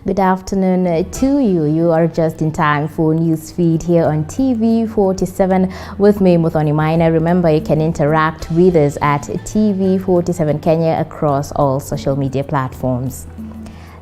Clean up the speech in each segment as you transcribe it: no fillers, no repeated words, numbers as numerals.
Good afternoon to you. You are just in time for NEWSFEED here on TV 47 with me, Muthoni Maina. Remember, you can interact with us at TV 47 Kenya across all social media platforms.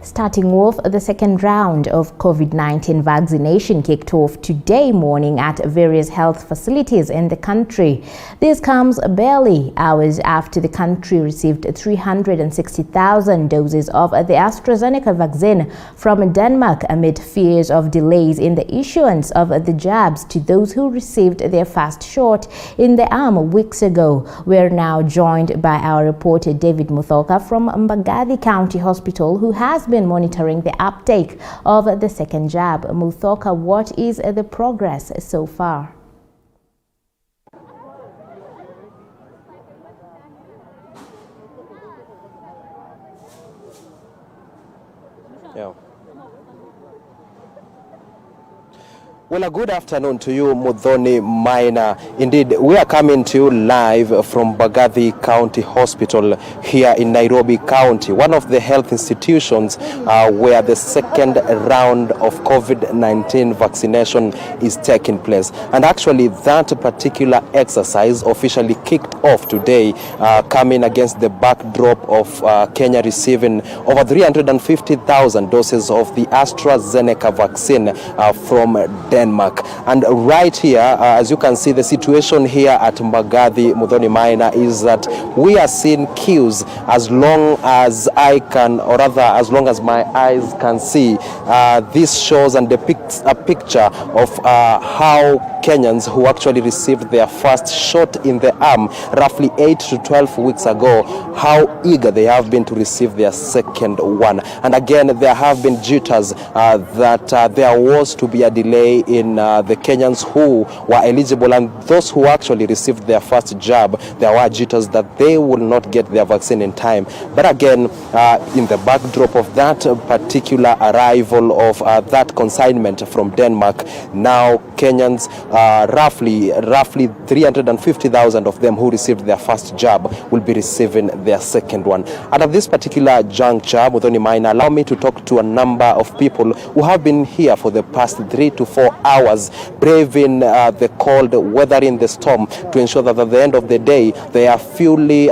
Starting off, the second round of COVID-19 vaccination kicked off today morning at various health facilities in the country. This comes barely hours after the country received 360,000 doses of the AstraZeneca vaccine from Denmark amid fears of delays in the issuance of the jabs to those who received their first shot in the arm weeks ago. We're now joined by our reporter David Muthoka from Mbagathi County Hospital, who has been monitoring the uptake of the second jab. Muthoka, what is the progress so far? Yeah. Well, a good afternoon to you, Muthoni Maina. Indeed, we are coming to you live from Mbagathi County Hospital here in Nairobi County, one of the health institutions where the second round of COVID-19 vaccination is taking place. And actually, that particular exercise officially kicked off today, coming against the backdrop of Kenya receiving over 350,000 doses of the AstraZeneca vaccine from Denmark. And right here, as you can see, the situation here at Mbagathi, Muthoni Maina, is that we are seeing queues as long as I can, or rather as long as my eyes can see. This shows and depicts a picture of how Kenyans who actually received their first shot in the arm roughly 8 to 12 weeks ago, how eager they have been to receive their second one. And again, there have been jitters that there was to be a delay in the Kenyans who were eligible, and those who actually received their first jab, there were jitters that they will not get their vaccine in time. But again, in the backdrop of that particular arrival of that consignment from Denmark, now Kenyans, roughly 350,000 of them who received their first jab will be receiving their second one. And at this particular juncture, Muthoni Maina, allow me to talk to a number of people who have been here for the past 3 to 4 hours, braving the cold, weathering the storm, to ensure that at the end of the day they are fully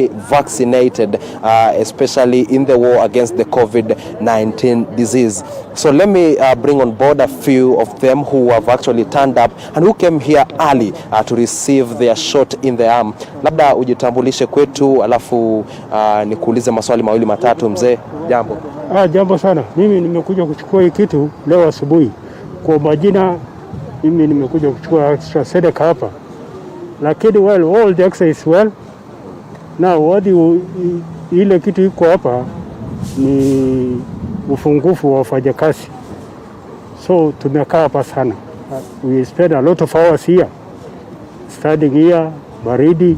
vaccinated, especially in the war against the COVID-19 disease. So let me bring on board a few of them who have actually turned up and who came here early to receive their shot in the arm. Labda ujitambulishe kwetu, alafu nikuulize maswali mawili matatu. Mzee, jambo. Jambo sana. Mimi nimekuja kuchukua hii kitu leo asubuhi. Kwa majina, mimi nimekuja kuchukua AstraZeneca hapa. Lakini all the exercise well. Now ile kitu iko hapa ni ufungufu wa wafanyakazi. So tumekaa hapa sana. We spend a lot of hours here, studying here, baridi.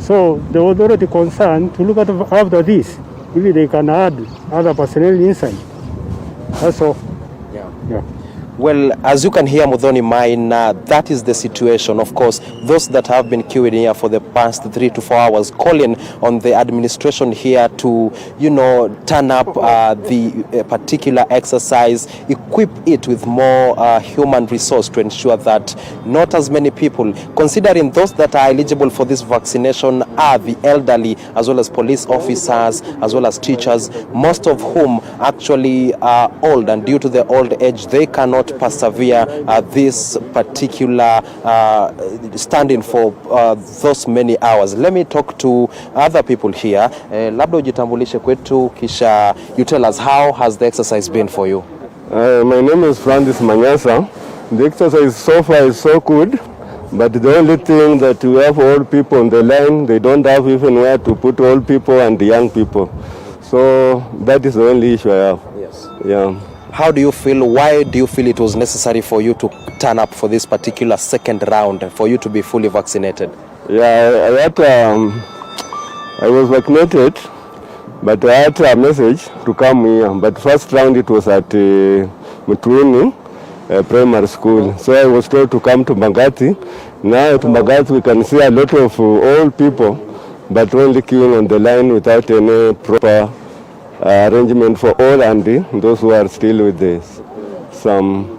So the authority concerned to look at after this, maybe they can add other personnel inside. That's all. Yeah. Well, as you can hear, Muthoni Maina, that is the situation. Of course, those that have been queuing here for the past 3 to 4 hours, calling on the administration here to, turn up the particular exercise, equip it with more human resource to ensure that not as many people, considering those that are eligible for this vaccination are the elderly, as well as police officers, as well as teachers, most of whom actually are old, and due to the old age, they cannot persevere this particular standing for those many hours. Let me talk to other people here. Labda ujitambulishe kwetu, kisha you tell us how has the exercise been for you. My name is Francis Manyasa. The exercise so far is so good, but the only thing that we have old people on the line, they don't have even where to put old people and the young people. So that is the only issue I have. Yes. Yeah. How do you feel? Why do you feel it was necessary for you to turn up for this particular second round, for you to be fully vaccinated? Yeah, I was vaccinated, but I had a message to come here. But first round it was at MUTUA primary school. So I was told to come to Mbagathi. Now at Mbagathi we can see a lot of old people, but only queuing on the line without any proper arrangement for all and those who are still with this, some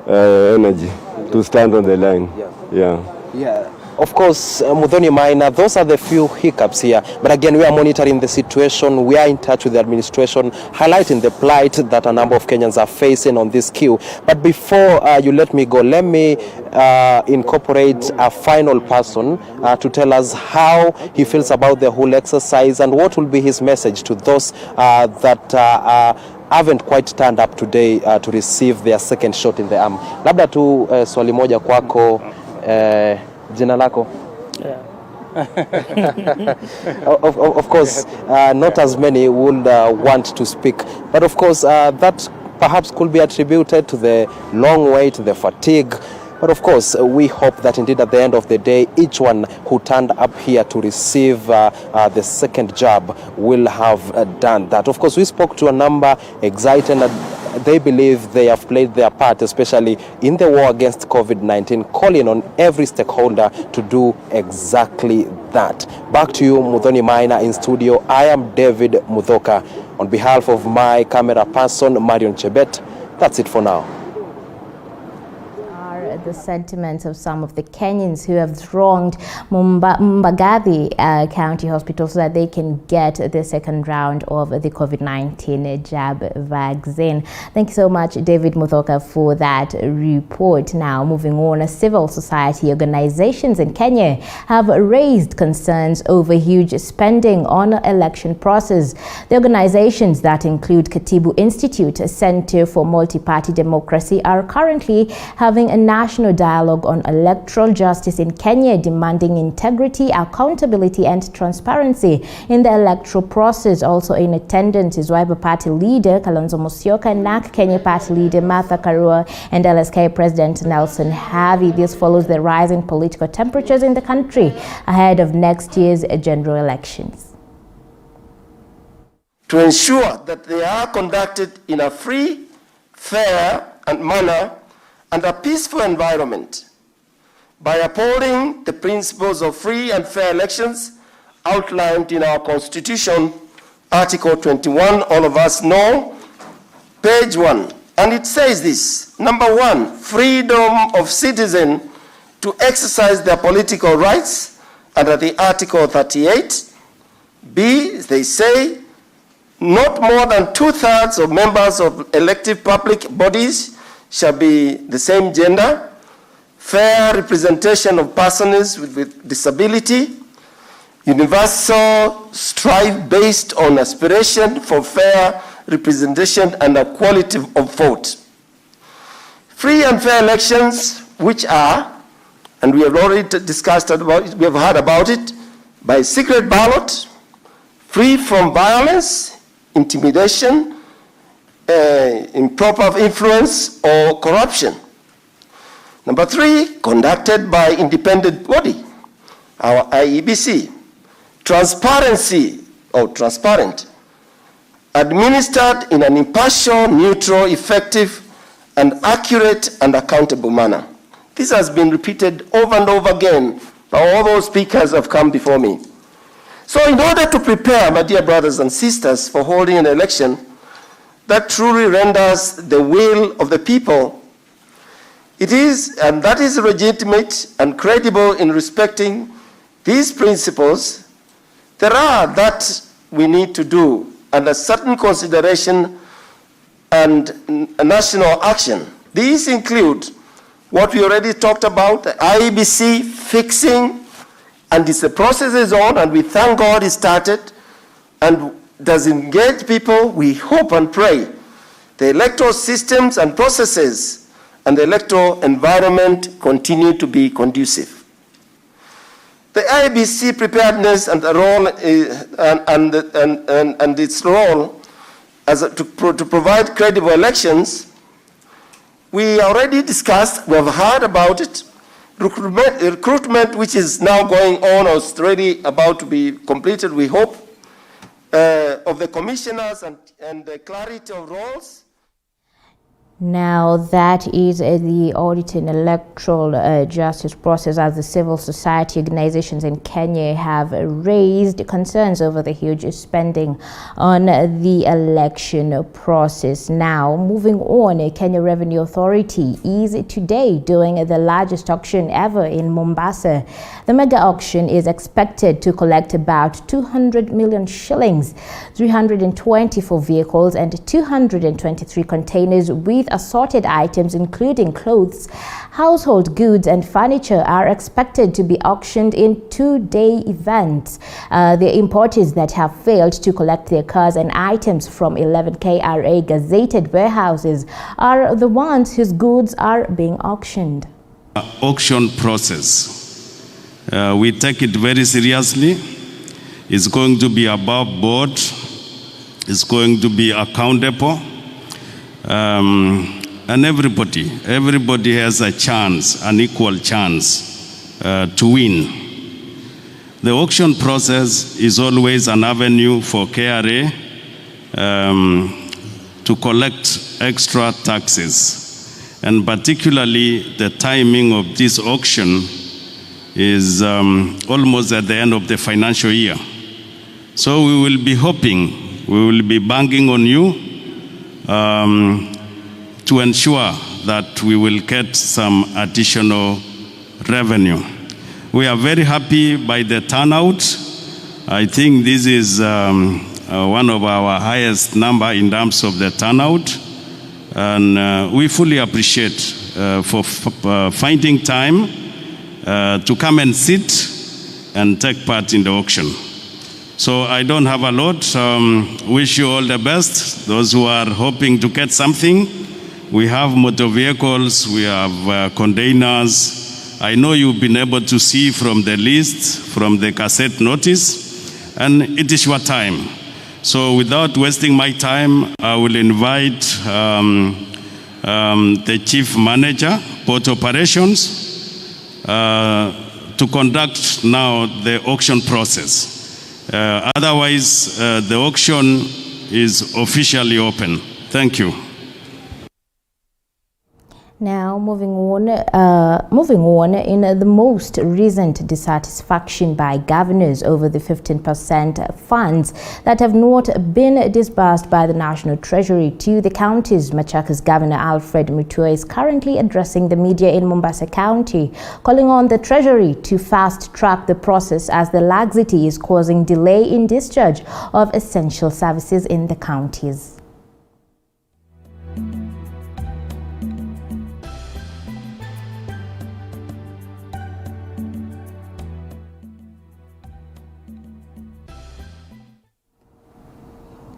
energy to stand on the line. Yeah. Of course, Muthoni Maina, those are the few hiccups here. But again, we are monitoring the situation. We are in touch with the administration, highlighting the plight that a number of Kenyans are facing on this queue. But before you let me go, let me incorporate a final person to tell us how he feels about the whole exercise and what will be his message to those that haven't quite turned up today to receive their second shot in the arm. Labda tu swali moja kwako, jina lako? Of course, not as many would want to speak, but of course that perhaps could be attributed to the long wait, the fatigue. But of course, we hope that indeed at the end of the day, each one who turned up here to receive the second jab will have done that. Of course, we spoke to a number excited and they believe they have played their part, especially in the war against COVID-19, calling on every stakeholder to do exactly that. Back to you, Muthoni Maina in studio. I am David Muthoka. On behalf of my camera person, Marion Chebet, that's it for now. The sentiments of some of the Kenyans who have thronged Mbagathi County Hospital so that they can get the second round of the COVID-19 jab vaccine. Thank you so much, David Muthoka, for that report. Now, moving on, civil society organizations in Kenya have raised concerns over huge spending on election process. The organizations that include Katibu Institute, Center for Multi-Party Democracy, are currently having a national dialogue on electoral justice in Kenya, demanding integrity, accountability, and transparency in the electoral process. Also in attendance is Wiper Party leader Kalonzo Musyoka, NARC Kenya Party leader Martha Karua, and LSK President Nelson Havi. This follows the rising political temperatures in the country ahead of next year's general elections. To ensure that they are conducted in a free, fair, and manner and a peaceful environment by upholding the principles of free and fair elections outlined in our Constitution, Article 21, all of us know, page 1. And it says this: number 1, freedom of citizen to exercise their political rights under the Article 38. B, they say, not more than 2/3 of members of elective public bodies shall be the same gender, fair representation of persons with disability, universal strive based on aspiration for fair representation and equality of vote. Free and fair elections, which are, and we have already discussed about it, we have heard about it, by secret ballot, free from violence, intimidation, improper influence or corruption. Number 3, conducted by independent body, our IEBC. Transparency or transparent, administered in an impartial, neutral, effective, and accurate and accountable manner. This has been repeated over and over again by all those speakers who have come before me. So in order to prepare, my dear brothers and sisters, for holding an election that truly renders the will of the people, it is, and that is legitimate and credible in respecting these principles, there are that we need to do under certain consideration and national action. These include what we already talked about, the IEBC fixing, and the process is on, and we thank God it started, and does engage people. We hope and pray the electoral systems and processes and the electoral environment continue to be conducive. The IEBC preparedness and the role and its role as to provide credible elections, we already discussed. We have heard about it. Recruitment, which is now going on or is already about to be completed, we hope, of the commissioners and the clarity of roles. Now, that is the auditing electoral justice process, as the civil society organizations in Kenya have raised concerns over the huge spending on the election process. Now, moving on, Kenya Revenue Authority is today doing the largest auction ever in Mombasa. The mega auction is expected to collect about 200 million shillings, 324 vehicles and 223 containers with assorted items including clothes, household goods and furniture are expected to be auctioned in two-day events. The importers that have failed to collect their cars and items from 11 KRA gazetted warehouses are the ones whose goods are being auctioned. Auction process. We take it very seriously. It's going to be above board. It's going to be accountable. And everybody has a chance, an equal chance to win. The auction process is always an avenue for KRA to collect extra taxes. And particularly the timing of this auction is almost at the end of the financial year. So we will be hoping, we will be banking on you to ensure that we will get some additional revenue. We are very happy by the turnout. I think this is one of our highest number in terms of the turnout. And we fully appreciate for finding time to come and sit and take part in the auction. So I don't have a lot. Wish you all the best. Those who are hoping to get something, we have motor vehicles, we have containers. I know you've been able to see from the list, from the cassette notice, and it is your time. So without wasting my time, I will invite the Chief Manager, Port Operations, to conduct now the auction process. Otherwise, the auction is officially open. Thank you. Now, moving on, in the most recent dissatisfaction by governors over the 15% funds that have not been disbursed by the National Treasury to the counties, Machakos Governor Alfred MUTUA is currently addressing the media in Mombasa County, calling on the Treasury to fast-track the process as the laxity is causing delay in discharge of essential services in the counties.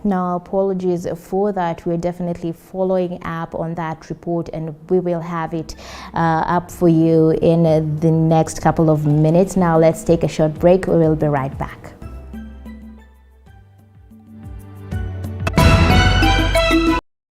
Now, apologies for that. We're definitely following up on that report and we will have it up for you in the next couple of minutes. Now, let's take a short break. We will be right back.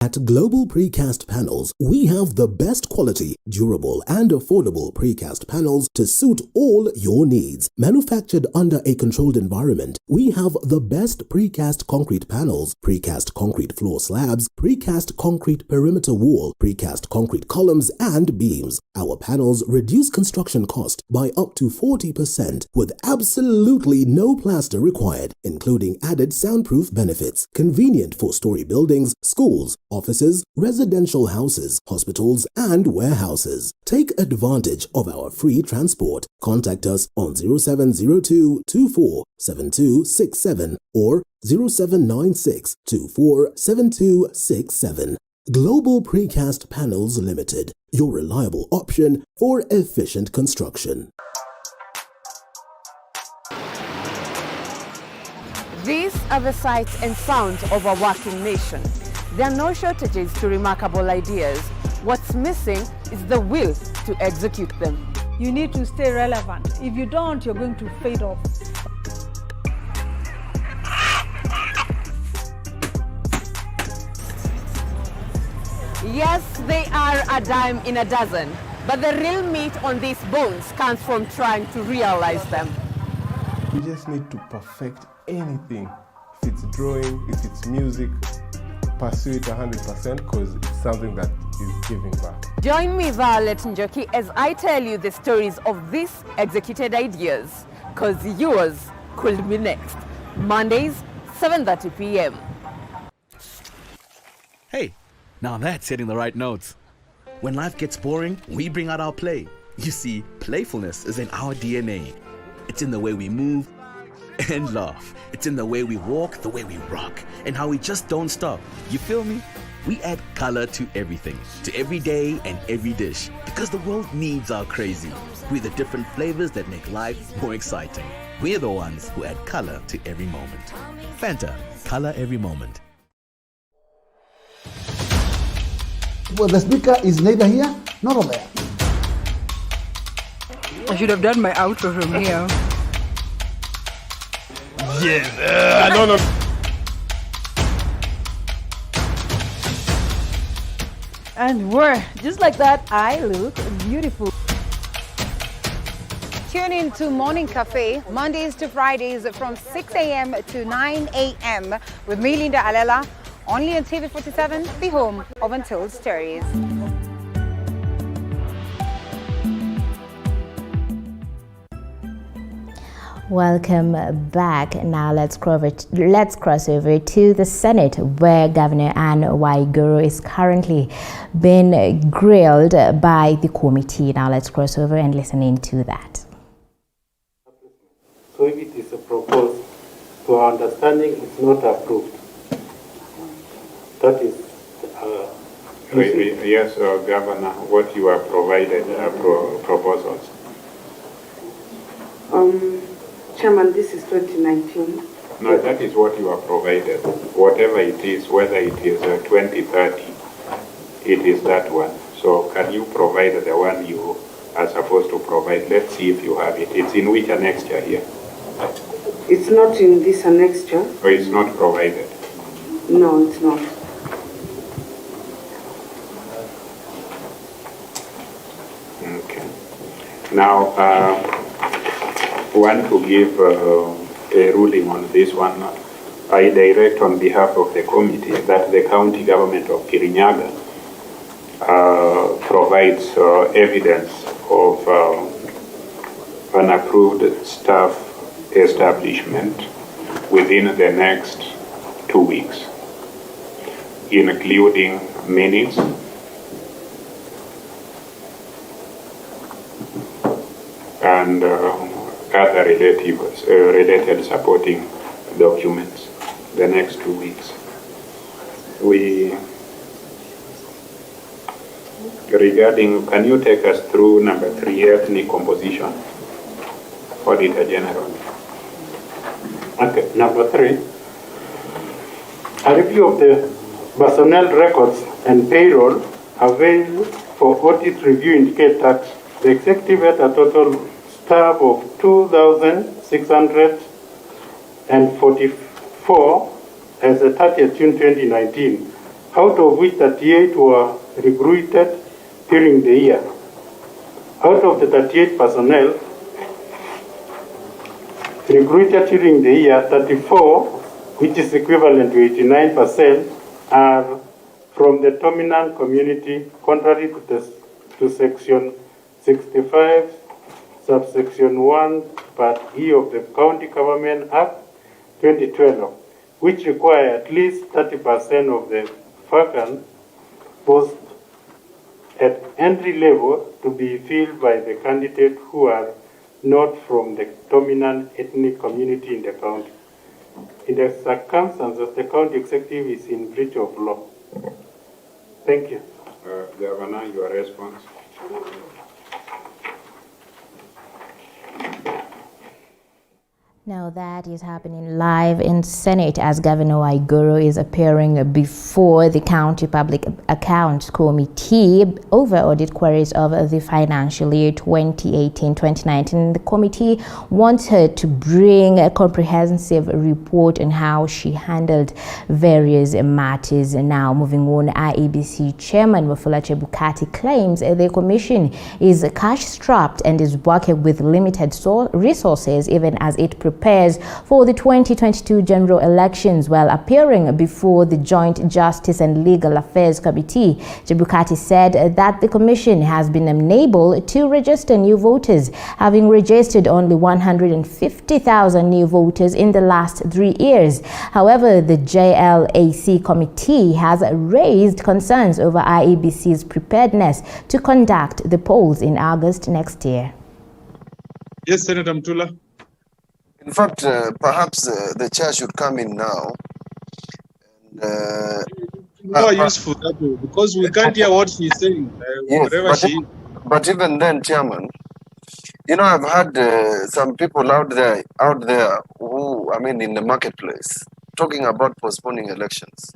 At Global Precast Panels, we have the best quality, durable and affordable precast panels to suit all your needs. Manufactured under a controlled environment, we have the best precast concrete panels, precast concrete floor slabs, precast concrete perimeter wall, precast concrete columns and beams. Our panels reduce construction cost by up to 40% with absolutely no plaster required, including added soundproof benefits. Convenient four-story buildings, schools, offices, residential houses, hospitals, and warehouses. Take advantage of our free transport. Contact us on 0702 24 7267 or 0796 24 7267. Global Precast Panels Limited, your reliable option for efficient construction. These are the sights and sounds of a working nation. There are no shortages to remarkable ideas. What's missing is the will to execute them. You need to stay relevant. If you don't, you're going to fade off. Yes, they are a dime in a dozen, but the real meat on these bones comes from trying to realize them. You just need to perfect anything. If it's drawing, if it's music, pursue it 100% because it's something that is giving back. Join me, Violet Njoki, as I tell you the stories of these executed ideas, because yours could be next. Mondays, 7:30 p.m. Hey, now that's hitting the right notes. When life gets boring, we bring out our play. You see, playfulness is in our DNA. It's in the way we move and laugh. It's in the way we walk, the way we rock, and how we just don't stop. You feel me? We add color to everything, to every day and every dish, because the world needs our crazy. We're the different flavors that make life more exciting. We're the ones who add color to every moment. Fanta, color every moment. Well, the speaker is neither here nor there. I should have done my outro from here. Yes, no. And just like that, I look beautiful. Tune in to Morning Cafe, Mondays to Fridays from 6 a.m. to 9 a.m. with me, Linda Alela, only on TV47, the home of Untold Stories. Welcome back. Now let's cross over to the Senate, where Governor Anne WAIGURU is currently being grilled by the committee. Now let's cross over and listen into that. So if it is proposed, to our understanding, it's not approved. That is... yes, Governor, what you have provided are proposals. Chairman, this is 2019. No, that is what you have provided. Whatever it is, whether it is 2030, it is that one. So can you provide the one you are supposed to provide? Let's see if you have it. It's in which annexure here? It's not in this annexure. Or it's not provided? No, it's not. Okay. Now, want to give a ruling on this one. I direct on behalf of the committee that the county government of Kirinyaga provides evidence of an approved staff establishment within the next 2 weeks, including minutes, and other related supporting documents the next 2 weeks. Can you take us through number 3, ethnic composition? Auditor General. Okay, number 3. A review of the personnel records and payroll available for audit review indicate that the executive had a total staff of 2,644 as of 30th June 2019, out of which 38 were recruited during the year. Out of the 38 personnel recruited during the year, 34, which is equivalent to 89%, are from the dominant community, contrary to Section 65, subsection 1, Part E of the County Government Act 2012, which require at least 30% of the vacant posts at entry level to be filled by the candidates who are not from the dominant ethnic community in the county. In the circumstances, the county executive is in breach of law. Thank you. Governor, your response. Now that is happening live in Senate as Governor WAIGURU is appearing before the County Public Accounts Committee over audit queries of the financial year 2018-2019. The committee wants her to bring a comprehensive report on how she handled various matters. Now, moving on, IEBC Chairman Wafula Chebukati claims the commission is cash-strapped and is working with limited resources even as it prepares prepares for the 2022 general elections while appearing before the Joint Justice and Legal Affairs Committee. Chebukati said that the commission has been unable to register new voters, having registered only 150,000 new voters in the last 3 years. However, the JLAC committee has raised concerns over IEBC's preparedness to conduct the polls in August next year. Yes, Senator Mutula. In fact, perhaps the chair should come in now. More useful that way, because we can't hear what she's saying. Yes, but even then, Chairman, you know, I've had some people out there who, I mean, in the marketplace, talking about postponing elections.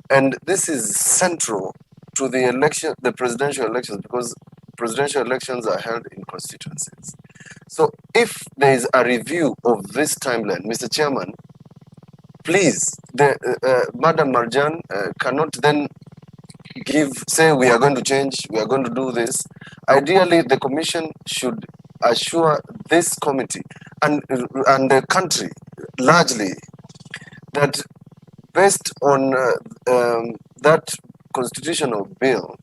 And this is central to the presidential elections, because presidential elections are held in constituencies. So if there is a review of this timeline, Mr. Chairman, please, Madam Marjan cannot then say we are going to change, we are going to do this. Ideally, the commission should assure this committee and the country largely that based on that constitutional bill,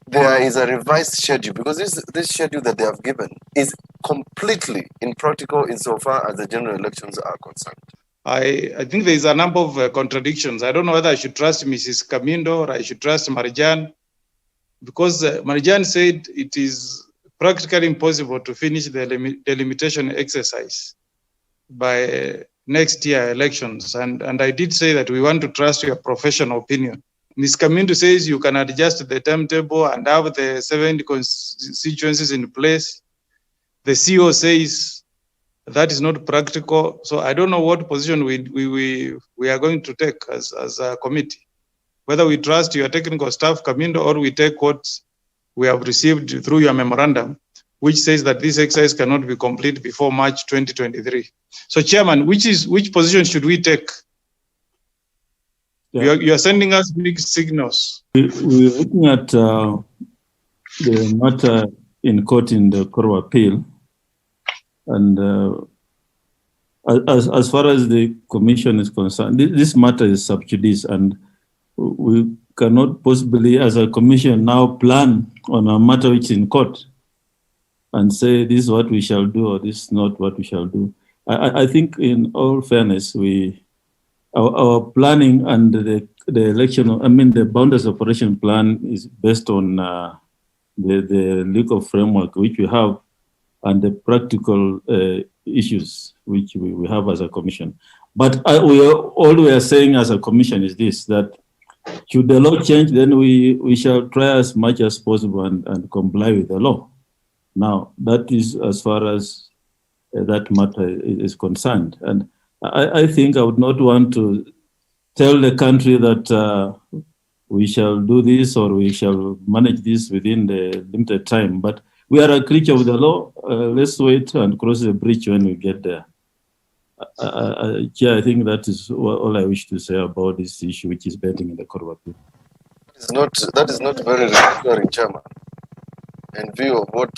there is a revised schedule, because this schedule that they have given is completely impractical insofar as the general elections are concerned. I think there is a number of contradictions. I don't know whether I should trust Mrs. Kamindo or I should trust Marjan, because Marjan said it is practically impossible to finish the delimitation exercise by next year elections. And I did say that we want to trust your professional opinion. Ms. Kamindo says you can adjust the timetable and have the 70 constituencies in place. The CEO says that is not practical. So I don't know what position we are going to take as a committee. Whether we trust your technical staff, Kamindo, or we take what we have received through your memorandum, which says that this exercise cannot be complete before March 2023. So, Chairman, which position should we take? Yeah. You are sending us mixed signals. We're looking at the matter in court in the Court of Appeal. And as far as the commission is concerned, this matter is sub judice, and we cannot possibly, as a commission, now plan on a matter which is in court and say this is what we shall do or this is not what we shall do. I think, in all fairness, our planning and the election, the boundaries operation plan is based on the legal framework which we have and the practical issues which we have as a commission. But all we are saying as a commission is this, that should the law change, then we shall try as much as possible and comply with the law. Now, that is as far as that matter is concerned. And I think I would not want to tell the country that we shall do this or we shall manage this within the limited time. But we are a creature of the law. Let's wait and cross the bridge when we get there. I think that is all I wish to say about this issue, which is pending in the Court of Appeal. That is not very reassuring, Chairman, in view of what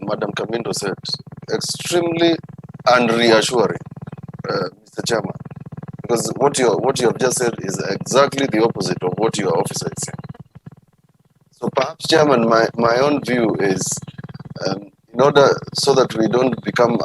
Madam Kamindo said. Extremely unreassuring, Mr. Chairman, because what you have just said is exactly the opposite of what your officer is saying. So perhaps, Chairman, my own view is, in order so that we don't become